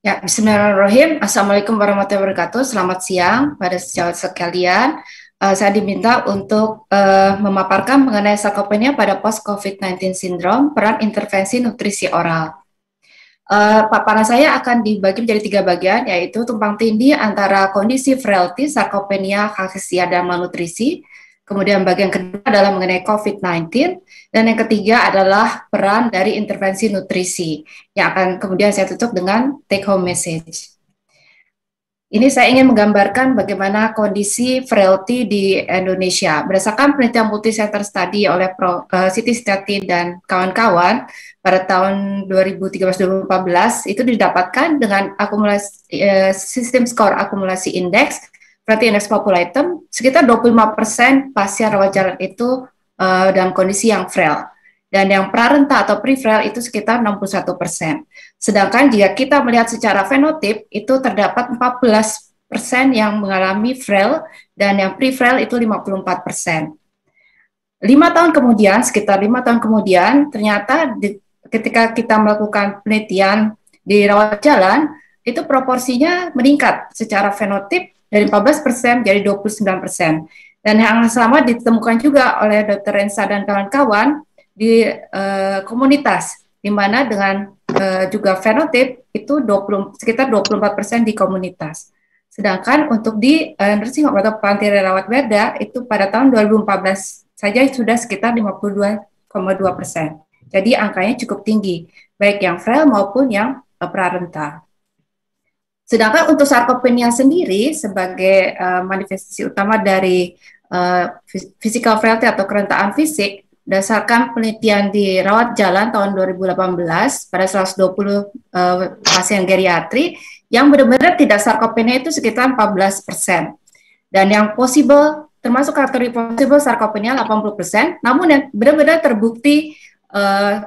Ya, Bismillahirrahmanirrahim. Assalamualaikum warahmatullahi wabarakatuh. Selamat siang pada sejawat sekalian. Saya diminta untuk memaparkan mengenai sarkopenia pada post-COVID-19 syndrome, peran intervensi nutrisi oral. Paparan saya akan dibagi menjadi 3 bagian, yaitu tumpang tindih antara kondisi frailty, sarkopenia, kaksia, dan malnutrisi. Kemudian bagian kedua adalah mengenai COVID-19, dan yang ketiga adalah peran dari intervensi nutrisi, yang akan kemudian saya tutup dengan take home message. Ini saya ingin menggambarkan bagaimana kondisi frailty di Indonesia. Berdasarkan penelitian multicenter study oleh Siti Stati dan kawan-kawan pada tahun 2013-2014, itu didapatkan dengan akumulasi sistem skor akumulasi indeks, frailty index populatum, sekitar 25% pasien rawat jalan itu dalam kondisi yang frail. Dan yang prarenta atau pre-frail itu sekitar 61%. Sedangkan jika kita melihat secara fenotip, itu terdapat 14% yang mengalami frail, dan yang pre-frail itu 54%. 5 tahun kemudian, sekitar 5 tahun kemudian, ternyata ketika kita melakukan penelitian di rawat jalan, itu proporsinya meningkat secara fenotip dari 14% jadi 29%. Dan yang sama ditemukan juga oleh Dr. Rensa dan kawan-kawan di komunitas, di mana dengan juga fenotip itu sekitar 24% di komunitas. Sedangkan untuk di nursing home atau panti rawat beda itu pada tahun 2014 saja sudah sekitar 52,2%. Jadi angkanya cukup tinggi, baik yang frail maupun yang prarenta. Sedangkan untuk sarkopenia sendiri sebagai manifestasi utama dari physical frailty atau kerentaan fisik, berdasarkan penelitian di rawat jalan tahun 2018 pada 120 pasien geriatri, yang benar-benar tidak sarkopenia itu sekitar 14%. Dan yang possible, termasuk kategori possible sarkopenia 80%, namun yang benar-benar terbukti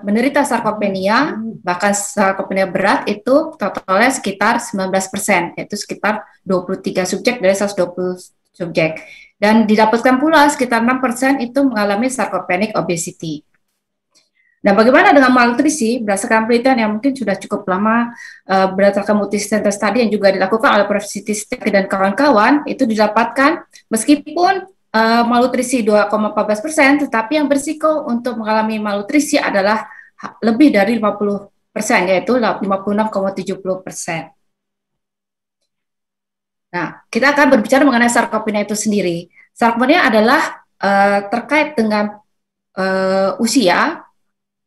menderita sarkopenia, bahkan sarkopenia berat itu totalnya sekitar 19%, yaitu sekitar 23 subjek dari 120 subjek. Dan didapatkan pula sekitar 6% itu mengalami sarcopenic obesity. Nah, bagaimana dengan malnutrisi? Berdasarkan penelitian yang mungkin sudah cukup lama, berdasarkan multicenter study yang juga dilakukan oleh Prof. Siti Stati dan kawan-kawan, itu didapatkan meskipun malnutrisi 2,14%, tetapi yang berisiko untuk mengalami malnutrisi adalah lebih dari 50%, yaitu 56,70%. Nah, kita akan berbicara mengenai sarkopenia itu sendiri. Sarkopenia adalah terkait dengan usia,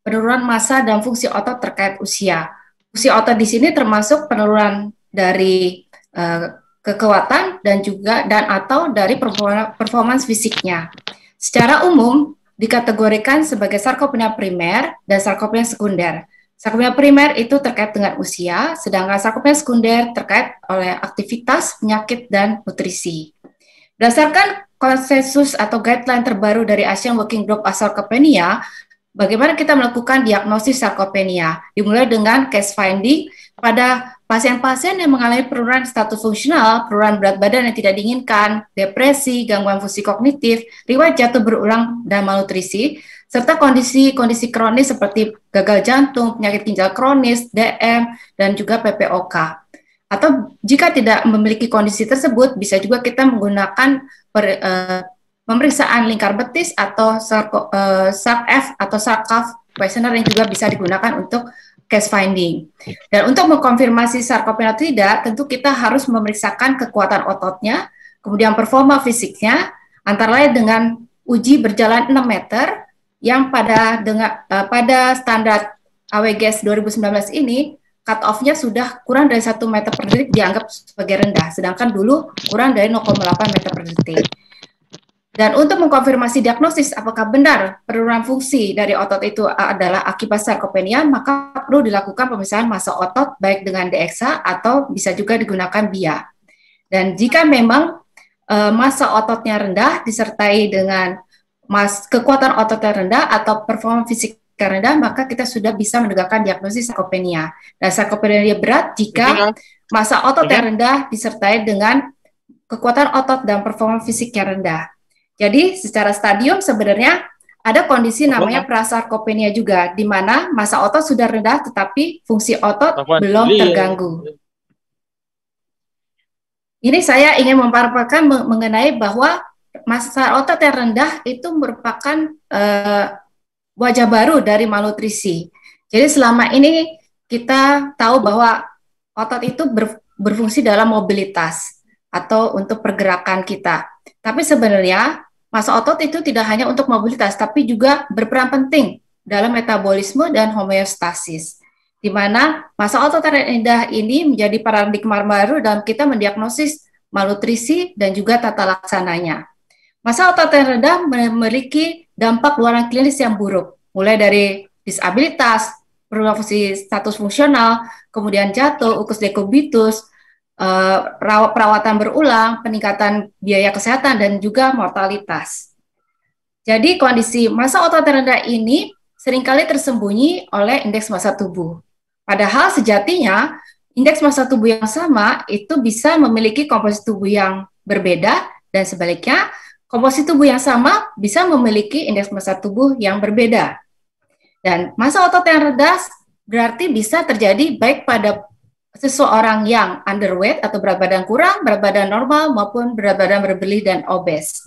penurunan massa dan fungsi otot terkait usia. Fungsi otot di sini termasuk penurunan dari kekuatan dan juga atau dari performance fisiknya. Secara umum dikategorikan sebagai sarkopenia primer dan sarkopenia sekunder. Sarkopenia primer itu terkait dengan usia, sedangkan sarkopenia sekunder terkait oleh aktivitas, penyakit, dan nutrisi. Berdasarkan konsensus atau guideline terbaru dari Asian Working Group on Sarcopenia, bagaimana kita melakukan diagnosis sarkopenia? Dimulai dengan case finding pada pasien-pasien yang mengalami penurunan status fungsional, penurunan berat badan yang tidak diinginkan, depresi, gangguan fungsi kognitif, riwayat jatuh berulang, dan malnutrisi, serta kondisi-kondisi kronis seperti gagal jantung, penyakit ginjal kronis, DM, dan juga PPOK. Atau jika tidak memiliki kondisi tersebut, bisa juga kita menggunakan pemeriksaan lingkar betis atau SARC-F atau SARC-CAF questionnaire yang juga bisa digunakan untuk case finding. Dan untuk mengkonfirmasi sarkopenia atau tidak, tentu kita harus memeriksakan kekuatan ototnya, kemudian performa fisiknya, antara lain dengan uji berjalan 6 meter, yang pada standar AWGS 2019 ini, cut off-nya sudah kurang dari 1 meter per detik dianggap sebagai rendah, sedangkan dulu kurang dari 0,8 meter per detik. Dan untuk mengkonfirmasi diagnosis apakah benar penurunan fungsi dari otot itu adalah akibat sarkopenia, maka perlu dilakukan pemeriksaan massa otot baik dengan DXA atau bisa juga digunakan BIA. Dan jika memang massa ototnya rendah disertai dengan kekuatan otot yang rendah atau performa fisik yang rendah, maka kita sudah bisa menegakkan diagnosis sarkopenia. Dan sarkopenia berat jika massa otot yang rendah disertai dengan kekuatan otot dan performa fisik yang rendah. Jadi secara stadium sebenarnya ada kondisi namanya prasarkopenia juga, di mana massa otot sudah rendah tetapi fungsi otot belum terganggu. Ini saya ingin memaparkan mengenai bahwa massa otot yang rendah itu merupakan wajah baru dari malnutrisi. Jadi selama ini kita tahu bahwa otot itu berfungsi dalam mobilitas atau untuk pergerakan kita. Tapi sebenarnya massa otot itu tidak hanya untuk mobilitas, tapi juga berperan penting dalam metabolisme dan homeostasis, di mana massa otot rendah ini menjadi paradigma baru dalam kita mendiagnosis malnutrisi dan juga tata laksananya. Massa otot yang rendah memiliki dampak luaran klinis yang buruk, mulai dari disabilitas, penurunan fungsi status fungsional, kemudian jatuh, ukus dekubitus, perawatan berulang, peningkatan biaya kesehatan, dan juga mortalitas. Jadi kondisi massa otot rendah ini seringkali tersembunyi oleh indeks massa tubuh. Padahal sejatinya indeks massa tubuh yang sama itu bisa memiliki komposisi tubuh yang berbeda, dan sebaliknya komposisi tubuh yang sama bisa memiliki indeks massa tubuh yang berbeda. Dan massa otot yang rendah berarti bisa terjadi baik pada seseorang yang underweight atau berat badan kurang, berat badan normal, maupun berat badan berlebih dan obes.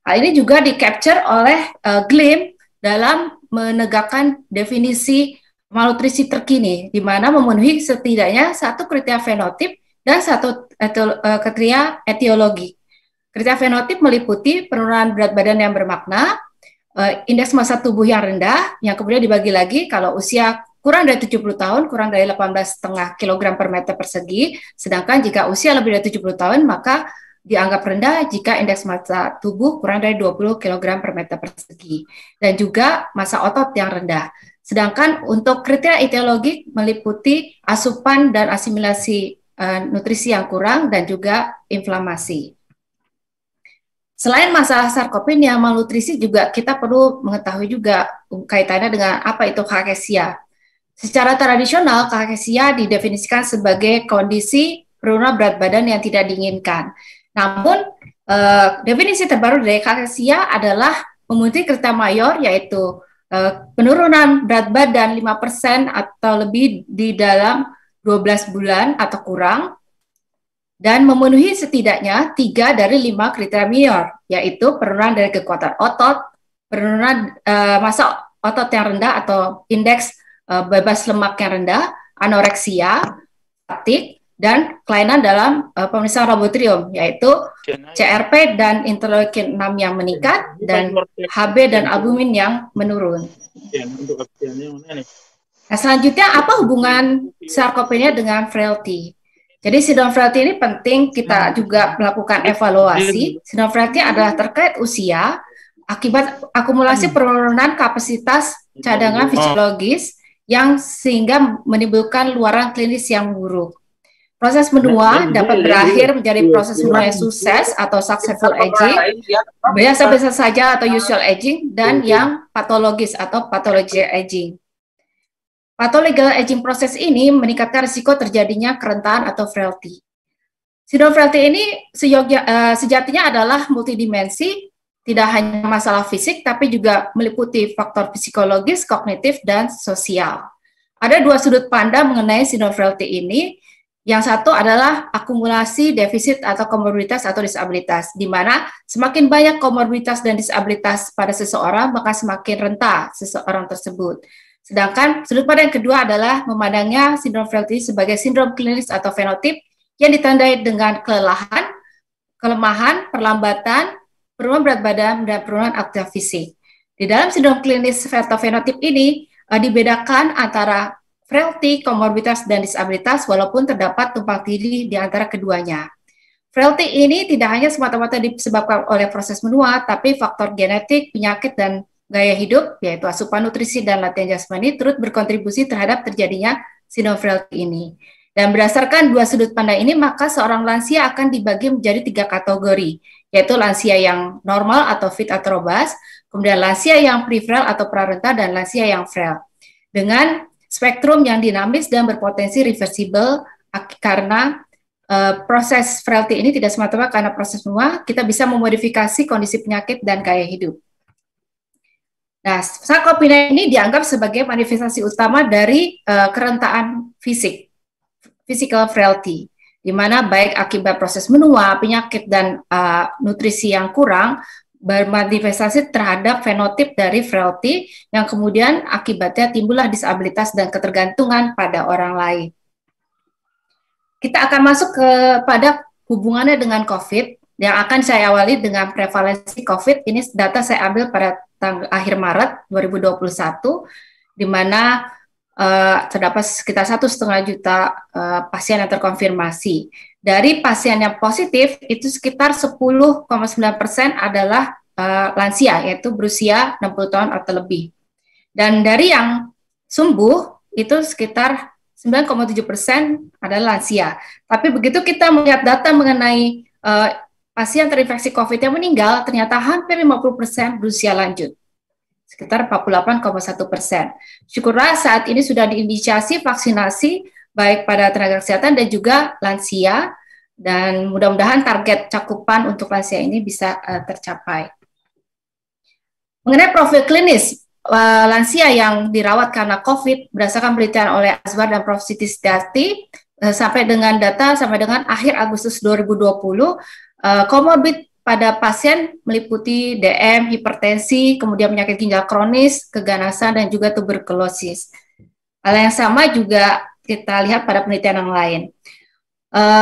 Hal ini juga di-capture oleh GLIM dalam menegakkan definisi malnutrisi terkini, di mana memenuhi setidaknya satu kriteria fenotip dan satu kriteria etiologi. Kriteria fenotip meliputi penurunan berat badan yang bermakna, indeks massa tubuh yang rendah, yang kemudian dibagi lagi kalau usia kurang dari 70 tahun, kurang dari 18,5 kg per meter persegi, sedangkan jika usia lebih dari 70 tahun, maka dianggap rendah jika indeks massa tubuh kurang dari 20 kg per meter persegi, dan juga massa otot yang rendah. Sedangkan untuk kriteria etiologi meliputi asupan dan asimilasi nutrisi yang kurang dan juga inflamasi. Selain masalah sarkopenia, malnutrisi juga kita perlu mengetahui juga kaitannya dengan apa itu kakesia. Secara tradisional, kakesia didefinisikan sebagai kondisi penurunan berat badan yang tidak diinginkan. Namun, definisi terbaru dari kakesia adalah memenuhi kriteria mayor, yaitu penurunan berat badan 5% atau lebih di dalam 12 bulan atau kurang, dan memenuhi setidaknya 3 dari 5 kriteria minor, yaitu penurunan dari kekuatan otot, penurunan massa otot yang rendah atau indeks bebas lemak yang rendah, anoreksia, fatigue, dan kelainan dalam pemeriksaan laboratorium, yaitu CRP dan interleukin 6 yang meningkat, dan HB dan albumin yang menurun. Nah, selanjutnya, apa hubungan sarkopenia dengan frailty? Jadi sindrom frailty ini penting kita juga melakukan evaluasi. Sindrom frailty adalah terkait usia akibat akumulasi penurunan kapasitas cadangan fisiologis yang sehingga menimbulkan luaran klinis yang buruk. Proses menua dapat berakhir menjadi proses menua yang sukses atau successful aging, biasa-biasa saja atau usual aging, dan yang patologis atau pathological aging. Pathological aging proses ini meningkatkan risiko terjadinya kerentanan atau frailty. Sindrom frailty ini sejatinya adalah multidimensi, tidak hanya masalah fisik, tapi juga meliputi faktor psikologis, kognitif, dan sosial. Ada 2 sudut pandang mengenai sindrom frailty ini. Yang satu adalah akumulasi defisit atau komorbiditas atau disabilitas, di mana semakin banyak komorbiditas dan disabilitas pada seseorang, maka semakin rentan seseorang tersebut. Sedangkan sudut pandang yang kedua adalah memandangnya sindrom frailty sebagai sindrom klinis atau fenotip yang ditandai dengan kelelahan, kelemahan, perlambatan, penurunan berat badan, dan penurunan aktivitas fisik. Di dalam sindrom klinis atau fenotip ini dibedakan antara frailty, komorbiditas, dan disabilitas walaupun terdapat tumpang tindih di antara keduanya. Frailty ini tidak hanya semata-mata disebabkan oleh proses menua, tapi faktor genetik, penyakit, dan gaya hidup, yaitu asupan nutrisi dan latihan jasmani, turut berkontribusi terhadap terjadinya sindrom frailty ini. Dan berdasarkan 2 sudut pandang ini, maka seorang lansia akan dibagi menjadi 3 kategori, yaitu lansia yang normal atau fit atau robust, kemudian lansia yang pre-frail atau prarenta, dan lansia yang frail. Dengan spektrum yang dinamis dan berpotensi reversible karena proses frailty ini tidak semata-mata karena proses menua, kita bisa memodifikasi kondisi penyakit dan gaya hidup. Nah, sarkopenia ini dianggap sebagai manifestasi utama dari kerentanan fisik, physical frailty. di mana baik akibat proses menua, penyakit, dan nutrisi yang kurang bermanifestasi terhadap fenotip dari frailty yang kemudian akibatnya timbullah disabilitas dan ketergantungan pada orang lain. Kita akan masuk kepada hubungannya dengan COVID yang akan saya awali dengan prevalensi COVID. Ini data saya ambil pada akhir Maret 2021, di mana terdapat sekitar 1,5 juta pasien yang terkonfirmasi. Dari pasien yang positif, itu sekitar 10,9% adalah lansia, yaitu berusia 60 tahun atau lebih. Dan dari yang sembuh, itu sekitar 9,7% adalah lansia. Tapi begitu kita melihat data mengenai pasien terinfeksi COVID yang meninggal, ternyata hampir 50% berusia lanjut, sekitar 48,1%. Syukurlah saat ini sudah diinisiasi vaksinasi baik pada tenaga kesehatan dan juga lansia, dan mudah-mudahan target cakupan untuk lansia ini bisa tercapai. Mengenai profil klinis lansia yang dirawat karena COVID berdasarkan penelitian oleh Azwar dan Prof. Siti Setiati sampai dengan akhir Agustus 2020, komorbid pada pasien meliputi DM, hipertensi, kemudian penyakit ginjal kronis, keganasan, dan juga tuberkulosis. Hal yang sama juga kita lihat pada penelitian yang lain.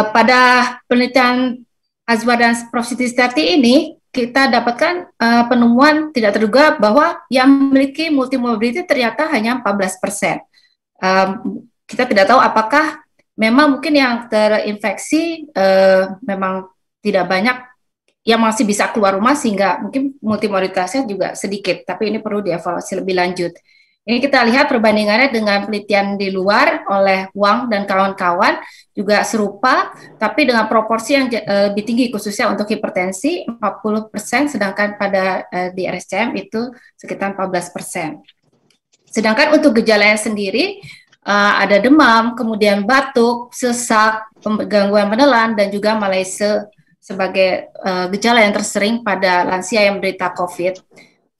Pada penelitian Azwar dan Prof. Siti Setiati ini, kita dapatkan penemuan tidak terduga bahwa yang memiliki multimorbidity ternyata hanya 14%. Kita tidak tahu apakah memang mungkin yang terinfeksi memang tidak banyak yang masih bisa keluar rumah sehingga mungkin multimorbiditasnya juga sedikit, tapi ini perlu dievaluasi lebih lanjut. Ini kita lihat perbandingannya dengan penelitian di luar oleh Wang dan kawan-kawan juga serupa, tapi dengan proporsi yang lebih tinggi khususnya untuk hipertensi 40%, sedangkan pada di RSCM itu sekitar 14%. Sedangkan untuk gejalanya sendiri ada demam, kemudian batuk, sesak, gangguan penelan, dan juga malaise sebagai gejala yang tersering pada lansia yang menderita COVID.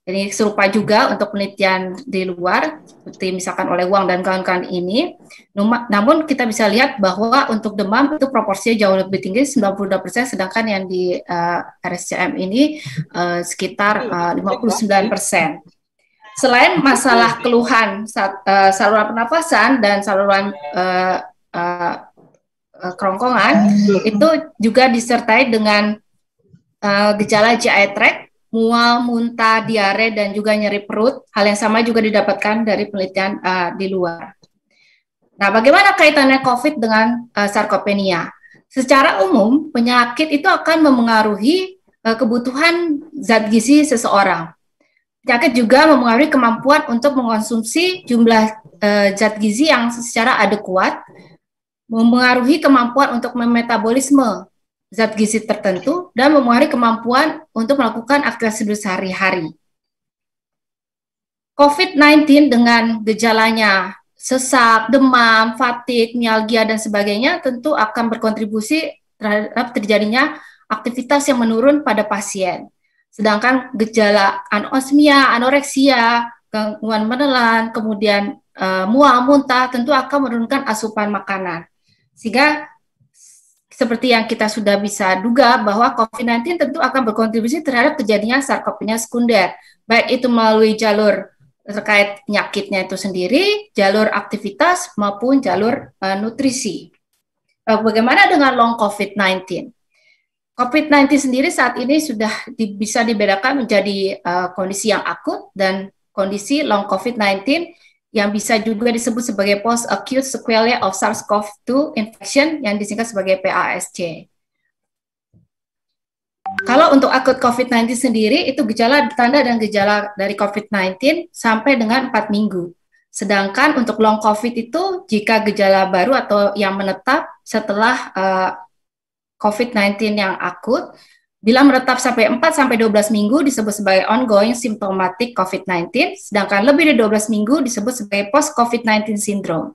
Ini serupa juga untuk penelitian di luar, seperti misalkan oleh Wang dan kawan-kawan ini. Namun kita bisa lihat bahwa untuk demam itu proporsinya jauh lebih tinggi, 92%, sedangkan yang di RSCM ini sekitar 59%. Selain masalah keluhan saluran pernafasan dan saluran kerongkongan, itu juga disertai dengan gejala GI tract, mual, muntah, diare, dan juga nyeri perut. Hal yang sama juga didapatkan dari penelitian di luar. Nah, bagaimana kaitannya COVID dengan sarkopenia? Secara umum, penyakit itu akan memengaruhi kebutuhan zat gizi seseorang. Penyakit juga memengaruhi kemampuan untuk mengkonsumsi jumlah zat gizi yang secara adekuat, memengaruhi kemampuan untuk memetabolisme zat gizi tertentu, dan memengaruhi kemampuan untuk melakukan aktivitas sehari-hari. COVID-19 dengan gejalanya sesak, demam, fatigue, mialgia, dan sebagainya tentu akan berkontribusi terhadap terjadinya aktivitas yang menurun pada pasien. Sedangkan gejala anosmia, anoreksia, gangguan menelan, kemudian mual, muntah, tentu akan menurunkan asupan makanan. Sehingga seperti yang kita sudah bisa duga bahwa COVID-19 tentu akan berkontribusi terhadap terjadinya sarkopenia sekunder, baik itu melalui jalur terkait penyakitnya itu sendiri, jalur aktivitas maupun jalur nutrisi. Bagaimana dengan long COVID-19? COVID-19 sendiri saat ini sudah bisa dibedakan menjadi kondisi yang akut dan kondisi long COVID-19 yang bisa juga disebut sebagai post-acute sequelae of SARS-CoV-2 infection yang disingkat sebagai PASC. Kalau untuk akut COVID-19 sendiri, itu gejala tanda dan gejala dari COVID-19 sampai dengan 4 minggu. Sedangkan untuk long COVID itu, jika gejala baru atau yang menetap setelah COVID-19 yang akut, bila menetap sampai 4-12 minggu disebut sebagai ongoing symptomatic COVID-19, sedangkan lebih dari 12 minggu disebut sebagai post-COVID-19 syndrome.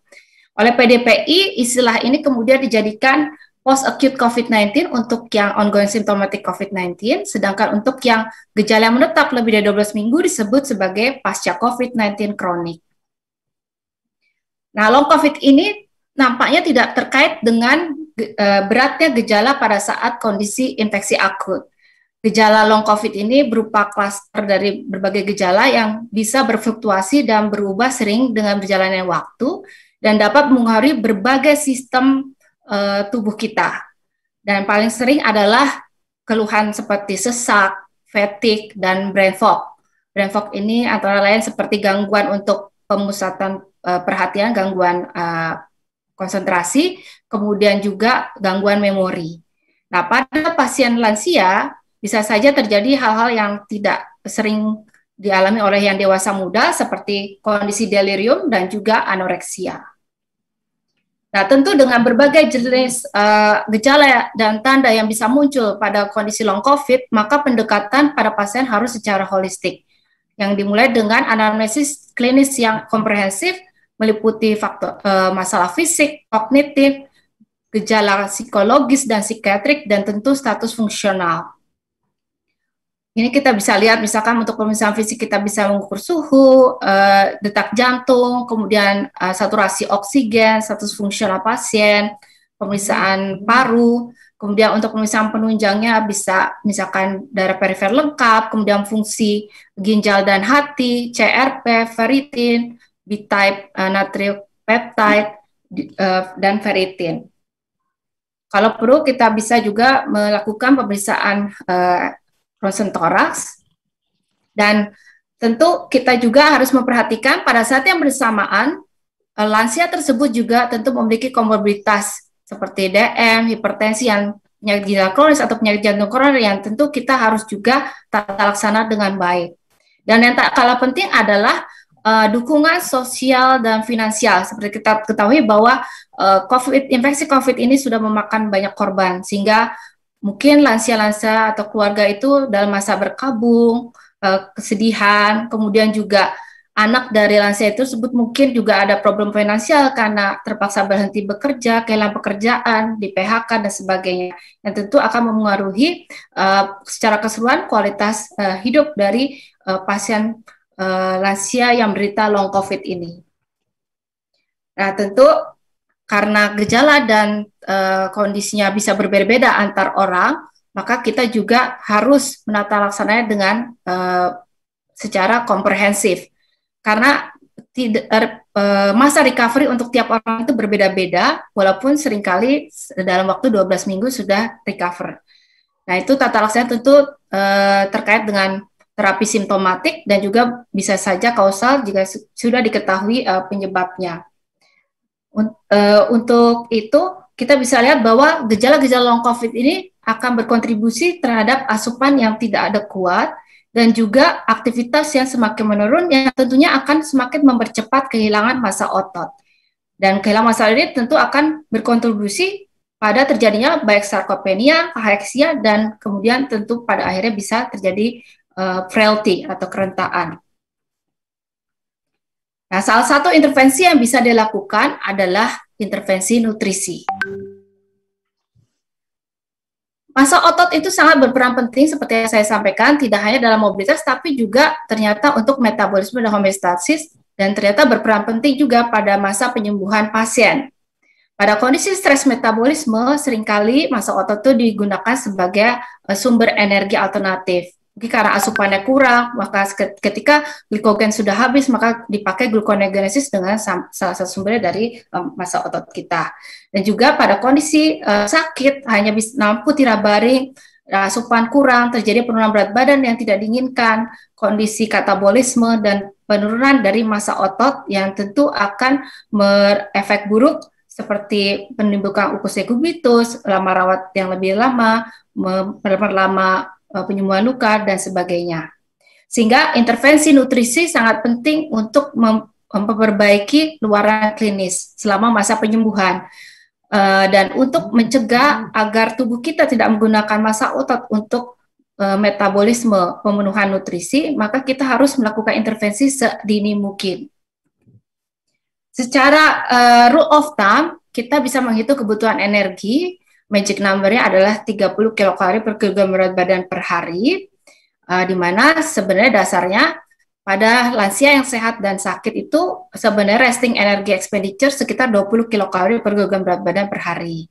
Oleh PDPI, istilah ini kemudian dijadikan post-acute COVID-19 untuk yang ongoing symptomatic COVID-19, sedangkan untuk yang gejala yang menetap lebih dari 12 minggu disebut sebagai pasca COVID-19 kronik. Nah, long COVID ini nampaknya tidak terkait dengan beratnya gejala pada saat kondisi infeksi akut. Gejala long COVID ini berupa klaster dari berbagai gejala yang bisa berfluktuasi dan berubah sering dengan berjalannya waktu dan dapat mengaruhi berbagai sistem tubuh kita. Dan paling sering adalah keluhan seperti sesak, fatigue, dan brain fog. Brain fog ini antara lain seperti gangguan untuk pemusatan perhatian, gangguan konsentrasi, kemudian juga gangguan memori. Nah, pada pasien lansia, bisa saja terjadi hal-hal yang tidak sering dialami oleh yang dewasa muda seperti kondisi delirium dan juga anoreksia. Nah, tentu dengan berbagai jenis gejala dan tanda yang bisa muncul pada kondisi long COVID, maka pendekatan pada pasien harus secara holistik, yang dimulai dengan anamnesis klinis yang komprehensif, meliputi faktor masalah fisik, kognitif, gejala psikologis dan psikiatrik, dan tentu status fungsional. Ini kita bisa lihat, misalkan untuk pemeriksaan fisik kita bisa mengukur suhu, detak jantung, kemudian saturasi oksigen, status fungsional pasien, pemeriksaan paru, kemudian untuk pemeriksaan penunjangnya bisa misalkan darah perifer lengkap, kemudian fungsi ginjal dan hati, CRP, ferritin, B-type natrium peptide, dan ferritin. Kalau perlu kita bisa juga melakukan pemeriksaan ronsen toraks, dan tentu kita juga harus memperhatikan pada saat yang bersamaan lansia tersebut juga tentu memiliki komorbiditas seperti DM, hipertensi, yang penyakit ginjal kronis atau penyakit jantung koroner yang tentu kita harus juga tata laksana dengan baik. Dan yang tak kalah penting adalah dukungan sosial dan finansial. Seperti kita ketahui bahwa infeksi COVID ini sudah memakan banyak korban, sehingga mungkin lansia-lansia atau keluarga itu dalam masa berkabung, kesedihan, kemudian juga anak dari lansia itu tersebut mungkin juga ada problem finansial karena terpaksa berhenti bekerja, kehilangan pekerjaan, di PHK, dan sebagainya. Yang tentu akan mempengaruhi secara keseluruhan kualitas hidup dari pasien lansia yang menderita long COVID ini. Nah, tentu karena gejala dan kondisinya bisa berbeda-beda antar orang, maka kita juga harus menata laksananya dengan secara komprehensif. Karena masa recovery untuk tiap orang itu berbeda-beda, walaupun seringkali dalam waktu 12 minggu sudah recover. Nah, itu tata laksana tentu terkait dengan terapi simptomatik dan juga bisa saja kausal jika sudah diketahui penyebabnya. Untuk itu, kita bisa lihat bahwa gejala-gejala long COVID ini akan berkontribusi terhadap asupan yang tidak adekuat dan juga aktivitas yang semakin menurun yang tentunya akan semakin mempercepat kehilangan massa otot. Dan kehilangan massa ini tentu akan berkontribusi pada terjadinya baik sarkopenia, kaheksia, dan kemudian tentu pada akhirnya bisa terjadi frailty atau kerentaan. Nah, salah satu intervensi yang bisa dilakukan adalah intervensi nutrisi. Massa otot itu sangat berperan penting seperti yang saya sampaikan, tidak hanya dalam mobilitas, tapi juga ternyata untuk metabolisme dan homeostasis, dan ternyata berperan penting juga pada masa penyembuhan pasien. Pada kondisi stres metabolisme, seringkali massa otot itu digunakan sebagai sumber energi alternatif. Mungkin karena asupannya kurang, maka ketika glikogen sudah habis, maka dipakai gluconeogenesis dengan salah satu sumbernya dari massa otot kita. Dan juga pada kondisi sakit, hanya bisa mampu tirak baring, asupan kurang, terjadi penurunan berat badan yang tidak diinginkan, kondisi katabolisme, dan penurunan dari massa otot yang tentu akan berefek buruk seperti menimbulkan ulkus decubitus, lama rawat yang lebih lama, memperlama penyembuhan luka, dan sebagainya. Sehingga intervensi nutrisi sangat penting untuk memperbaiki luaran klinis selama masa penyembuhan. Dan untuk mencegah agar tubuh kita tidak menggunakan massa otot untuk metabolisme pemenuhan nutrisi, maka kita harus melakukan intervensi sedini mungkin. Secara rule of thumb, kita bisa menghitung kebutuhan energi. Magic number-nya adalah 30 kilokalori per kilogram berat badan per hari, di mana sebenarnya dasarnya pada lansia yang sehat dan sakit itu sebenarnya resting energy expenditure sekitar 20 kilokalori per kilogram berat badan per hari.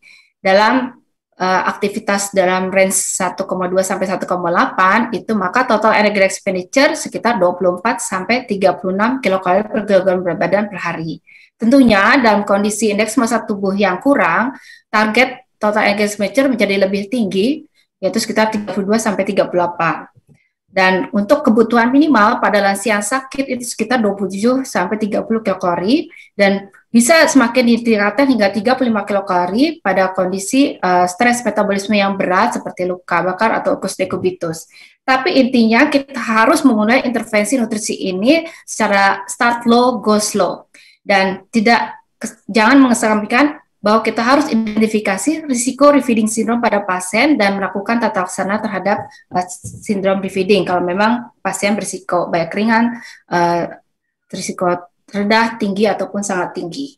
dalam aktivitas dalam range 1,2 sampai 1,8 itu, maka total energy expenditure sekitar 24 sampai 36 kilokalori per kilogram berat badan per hari. Tentunya dalam kondisi indeks massa tubuh yang kurang, target total energy expenditure menjadi lebih tinggi, yaitu sekitar 32 sampai 38. Dan untuk kebutuhan minimal pada lansia yang sakit itu sekitar 27 sampai 30 kilokalori, dan bisa semakin ditingkatkan hingga 35 kilokalori pada kondisi stres metabolisme yang berat seperti luka bakar atau ulcus decubitus. Tapi intinya kita harus memulai intervensi nutrisi ini secara start low, go slow, dan jangan mengesampingkan bahwa kita harus identifikasi risiko refeeding syndrome pada pasien dan melakukan tata laksana terhadap sindrom refeeding kalau memang pasien berisiko baik ringan, risiko rendah, tinggi, ataupun sangat tinggi.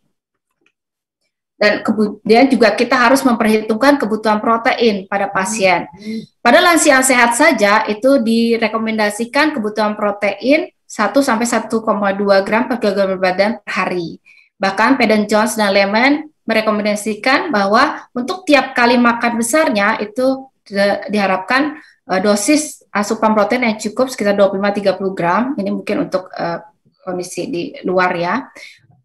Dan kemudian juga kita harus memperhitungkan kebutuhan protein pada pasien. Pada lansia yang sehat saja itu direkomendasikan kebutuhan protein 1-1,2 gram per kilogram badan per hari. Bahkan Paddon-Jones dan Lehman merekomendasikan bahwa untuk tiap kali makan besarnya itu diharapkan dosis asupan protein yang cukup sekitar 25-30 gram, ini mungkin untuk kondisi di luar ya,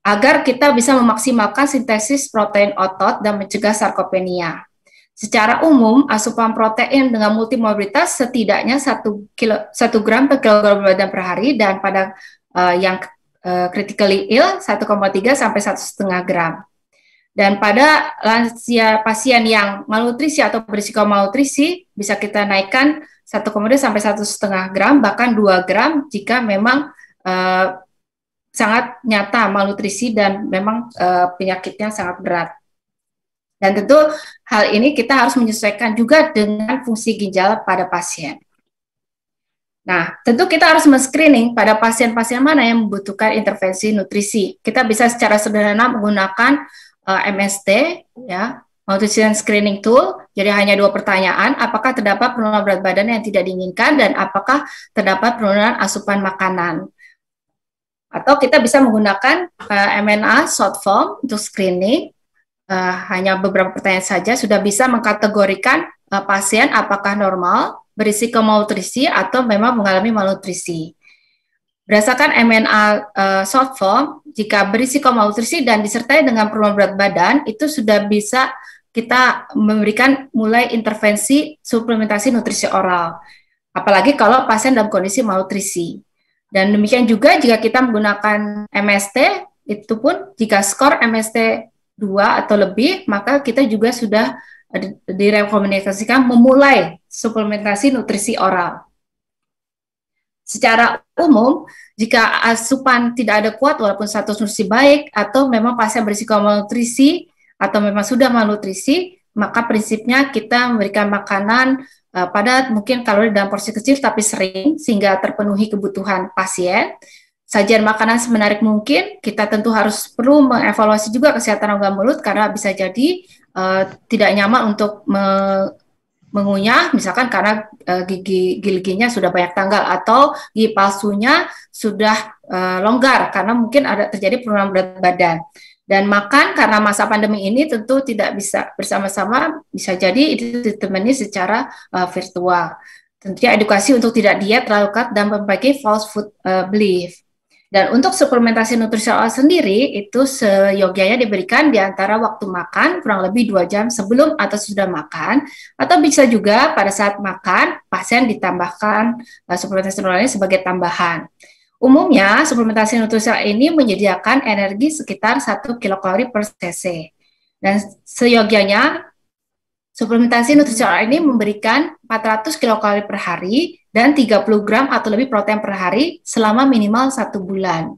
agar kita bisa memaksimalkan sintesis protein otot dan mencegah sarkopenia. Secara umum, asupan protein dengan multimobilitas setidaknya 1 gram per kilogram badan per hari, dan pada yang critically ill 1,3 sampai 1,5 gram. Dan pada lansia pasien yang malnutrisi atau berisiko malnutrisi bisa kita naikkan 1,5 sampai 1,5 gram, bahkan 2 gram jika memang sangat nyata malnutrisi dan memang penyakitnya sangat berat. Dan tentu hal ini kita harus menyesuaikan juga dengan fungsi ginjal pada pasien. Nah, tentu kita harus men-screening pada pasien-pasien mana yang membutuhkan intervensi nutrisi. Kita bisa secara sederhana menggunakan MST, ya, Nutrition Screening Tool. Jadi hanya 2 pertanyaan: apakah terdapat penurunan berat badan yang tidak diinginkan, dan apakah terdapat penurunan asupan makanan. Atau kita bisa menggunakan MNA short form untuk screening. Hanya beberapa pertanyaan saja sudah bisa mengkategorikan pasien apakah normal, berisiko malnutrisi, atau memang mengalami malnutrisi. Berdasarkan MNA short form, jika berisiko malnutrisi dan disertai dengan penurunan berat badan, itu sudah bisa kita memberikan mulai intervensi suplementasi nutrisi oral. Apalagi kalau pasien dalam kondisi malnutrisi. Dan demikian juga jika kita menggunakan MST, itu pun jika skor MST 2 atau lebih, maka kita juga sudah direkomendasikan memulai suplementasi nutrisi oral. Secara umum, jika asupan tidak ada kuat walaupun status nutrisi baik, atau memang pasien berisiko malnutrisi, atau memang sudah malnutrisi, maka prinsipnya kita memberikan makanan padat, mungkin kalori dalam porsi kecil tapi sering, sehingga terpenuhi kebutuhan pasien. Sajian makanan semenarik mungkin. Kita tentu harus perlu mengevaluasi juga kesehatan rongga mulut, karena bisa jadi tidak nyaman untuk mengunyah, misalkan karena giginya sudah banyak tanggal, atau gigi palsunya sudah longgar karena mungkin ada terjadi penurunan berat badan. Dan makan karena masa pandemi ini tentu tidak bisa bersama-sama, bisa jadi itu ditemani secara virtual. Tentunya edukasi untuk tidak diet terlalu ketat dan memperbaiki false food belief. Dan untuk suplementasi nutrisional sendiri, itu seyogyanya diberikan di antara waktu makan kurang lebih 2 jam sebelum atau sudah makan, atau bisa juga pada saat makan, pasien ditambahkan suplementasi nutrisional sebagai tambahan. Umumnya, suplementasi nutrisional ini menyediakan energi sekitar 1 kilokalori per cc. Dan seyogyanya, suplementasi nutrisional ini memberikan 400 kilokalori per hari dan 30 gram atau lebih protein per hari selama minimal 1 bulan.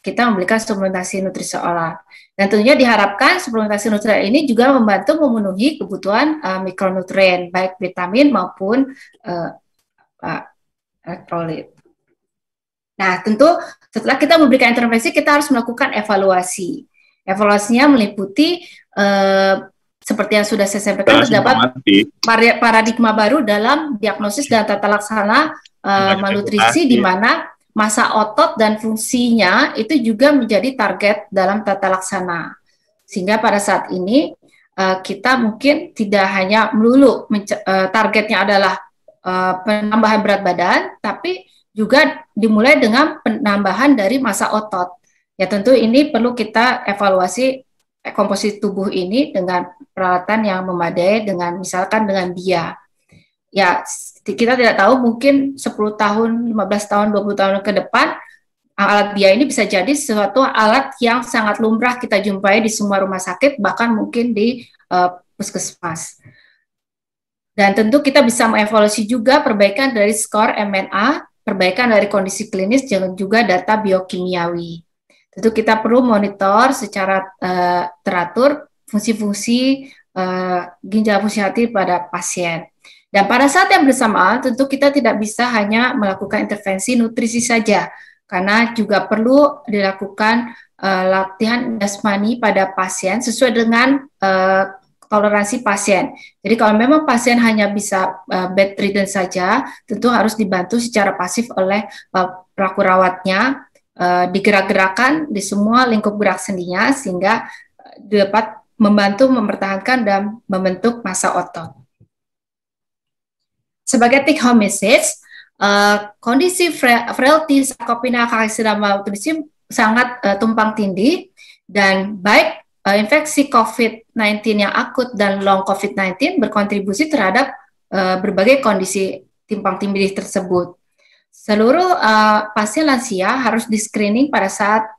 Kita memberikan suplementasi nutrisional. Dan tentunya diharapkan suplementasi nutrisional ini juga membantu memenuhi kebutuhan mikronutrien, baik vitamin maupun elektrolit. Nah, tentu setelah kita memberikan intervensi, kita harus melakukan evaluasi. Evaluasinya meliputi seperti yang sudah saya sampaikan, terdapat paradigma baru dalam diagnosis dan tata laksana malnutrisi, di mana massa otot dan fungsinya itu juga menjadi target dalam tata laksana. Sehingga pada saat ini kita mungkin tidak hanya melulu targetnya adalah penambahan berat badan, tapi juga dimulai dengan penambahan dari massa otot. Ya tentu ini perlu kita evaluasi komposisi tubuh ini dengan peralatan yang memadai, dengan misalkan dengan BIA. Ya, kita tidak tahu mungkin 10 tahun, 15 tahun, 20 tahun ke depan alat BIA ini bisa jadi sesuatu alat yang sangat lumrah kita jumpai di semua rumah sakit, bahkan mungkin di puskesmas. Dan tentu kita bisa mengevaluasi juga perbaikan dari skor MNA, perbaikan dari kondisi klinis, dan juga data biokimiawi. Tentu kita perlu monitor secara teratur fungsi-fungsi ginjal fungsi hati pada pasien. Dan pada saat yang bersamaan, tentu kita tidak bisa hanya melakukan intervensi nutrisi saja, karena juga perlu dilakukan latihan jasmani pada pasien sesuai dengan toleransi pasien. Jadi kalau memang pasien hanya bisa bedridden saja, tentu harus dibantu secara pasif oleh pelaku rawatnya, digerak-gerakan di semua lingkup gerak sendinya sehingga dapat membantu mempertahankan dan membentuk massa otot. Sebagai take home message, kondisi frailty sarcopenia calcium malnutrition sangat tumpang tindih, dan baik infeksi COVID-19 yang akut dan long COVID-19 berkontribusi terhadap berbagai kondisi timpang tindih tersebut. Seluruh pasien lansia harus di-screening pada saat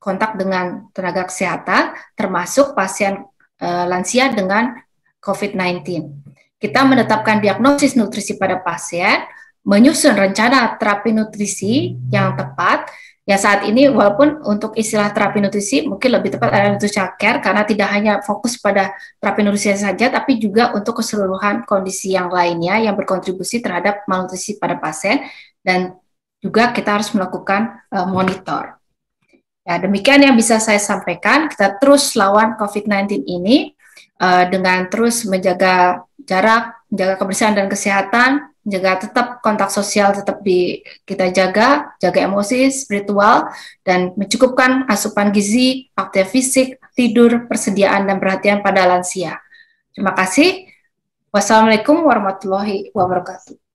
kontak dengan tenaga kesehatan, termasuk pasien lansia dengan COVID-19. Kita menetapkan diagnosis nutrisi pada pasien, menyusun rencana terapi nutrisi yang tepat. Ya saat ini walaupun untuk istilah terapi nutrisi mungkin lebih tepat adalah nutritional care karena tidak hanya fokus pada terapi nutrisi saja, tapi juga untuk keseluruhan kondisi yang lainnya yang berkontribusi terhadap malnutrisi pada pasien, dan juga kita harus melakukan monitor. Ya, demikian yang bisa saya sampaikan. Kita terus lawan COVID-19 ini dengan terus menjaga jarak, menjaga kebersihan dan kesehatan, menjaga tetap kontak sosial tetap kita jaga emosi, spiritual, dan mencukupkan asupan gizi, aktivitas fisik, tidur, persediaan, dan perhatian pada lansia. Terima kasih. Wassalamualaikum warahmatullahi wabarakatuh.